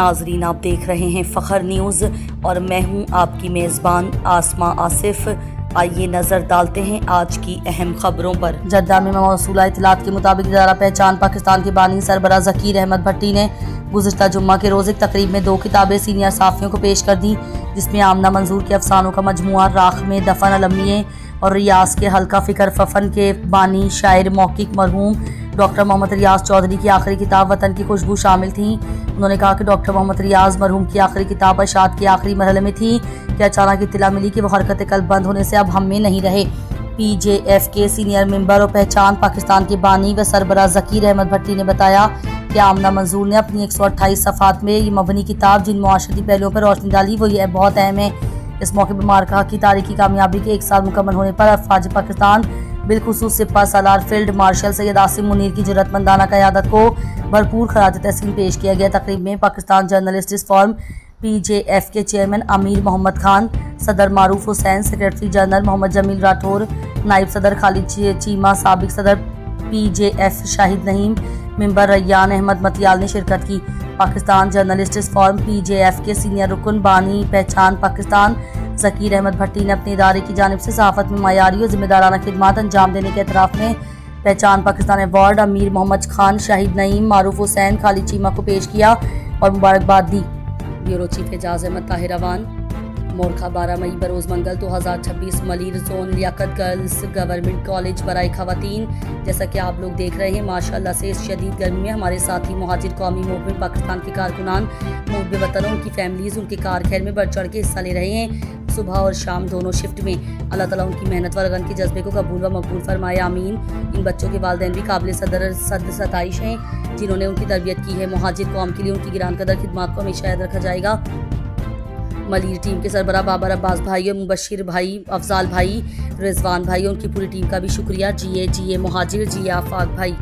ناظرین، آپ دیکھ رہے ہیں فخر نیوز اور میں ہوں آپ کی میزبان آسماں آصف۔ آئیے نظر ڈالتے ہیں آج کی اہم خبروں پر۔ جدہ میں موصولہ اطلاعات کے مطابق ادارہ پہچان پاکستان کے بانی سربراہ ذکیر احمد بھٹی نے گزشتہ جمعہ کے روز ایک تقریب میں 2 کتابیں سینئر صحافیوں کو پیش کر دیں، جس میں آمنہ منظور کے افسانوں کا مجموعہ راکھ میں دفن المیے اور ریاض کے حلقہ فکر ففن کے بانی شاعر محقق مرحوم ڈاکٹر محمد ریاض چودھری کی آخری کتاب وطن کی خوشبو شامل تھیں۔ انہوں نے کہا کہ ڈاکٹر محمد ریاض مرحوم کی آخری کتاب اشاعت کے آخری مرحلے میں تھی کہ اچانک اطلاع ملی کہ وہ حرکت قلب بند ہونے سے اب ہم میں نہیں رہے۔ پی جے ایف کے سینئر ممبر اور پہچان پاکستان کے بانی و سربراہ ذکیر احمد بھٹی نے بتایا کہ آمنہ منظور نے اپنی 128 صفحات میں یہ مبنی کتاب جن معاشرتی پہلوؤں پر روشنی ڈالی وہ یہ بہت اہم ہے۔ اس موقع پر مارکہ کی تاریخی کامیابی کے 1 سال مکمل ہونے پر افواج پاکستان بالخصوص سپہ سالار فیلڈ مارشل سید عاصم منیر کی جرأت مندانہ قیادت کو بھرپور خراج تحسین پیش کیا گیا۔ تقریب میں پاکستان جرنلسٹس فورم پی جے ایف کے چیئرمین امیر محمد خان، صدر معروف حسین، سیکریٹری جنرل محمد جمیل راٹھور، نائب صدر خالد چیمہ، سابق صدر پی جے ایف شاہد نعیم، ممبر ریان احمد متیال نے شرکت کی۔ پاکستان جرنلسٹس فورم پی جے ایف کے سینئر رکن بانی پہچان پاکستان ذکیر احمد بھٹی نے اپنے ادارے کی جانب سے صحافت میں معیاری اور ذمہ دارانہ خدمات انجام دینے کے اعتراف میں پہچان پاکستان ایوارڈ امیر محمد خان، شاہد نعیم، معروف حسین، خالد چیمہ کو پیش کیا اور مبارکباد دی۔ بیورو چیف اعجاز احمد طاہر اوان۔ مورخہ 12 مئی بروز منگل 2026 ملیر زون لیاقت گرلز گورنمنٹ کالج برائے خواتین۔ جیسا کہ آپ لوگ دیکھ رہے ہیں ماشاءاللہ سے اس شدید گرمی میں ہمارے ساتھی مہاجر قومی موومنٹ پاکستان کے کارکنان محب وطن، ان کی فیملیز ان کے کار خیر میں بڑھ چڑھ کے حصہ لے رہے ہیں، صبح اور شام دونوں شفٹ میں۔ اللہ تعالیٰ ان کی محنت و لگن کے جذبے کو قبول و مقبول فرمائے، آمین۔ ان بچوں کے والدین بھی قابل صد ستائش ہیں جنہوں نے ان کی تربیت کی ہے۔ مہاجر قوم کے لیے ان کی گران قدر خدمات کو ہمیشہ یاد رکھا جائے گا۔ ملیر ٹیم کے سربراہ بابر عباس بھائی اور مبشر بھائی، افضال بھائی، رضوان بھائی اور ان کی پوری ٹیم کا بھی شکریہ۔ جیے مہاجر، جیے آفاق بھائی۔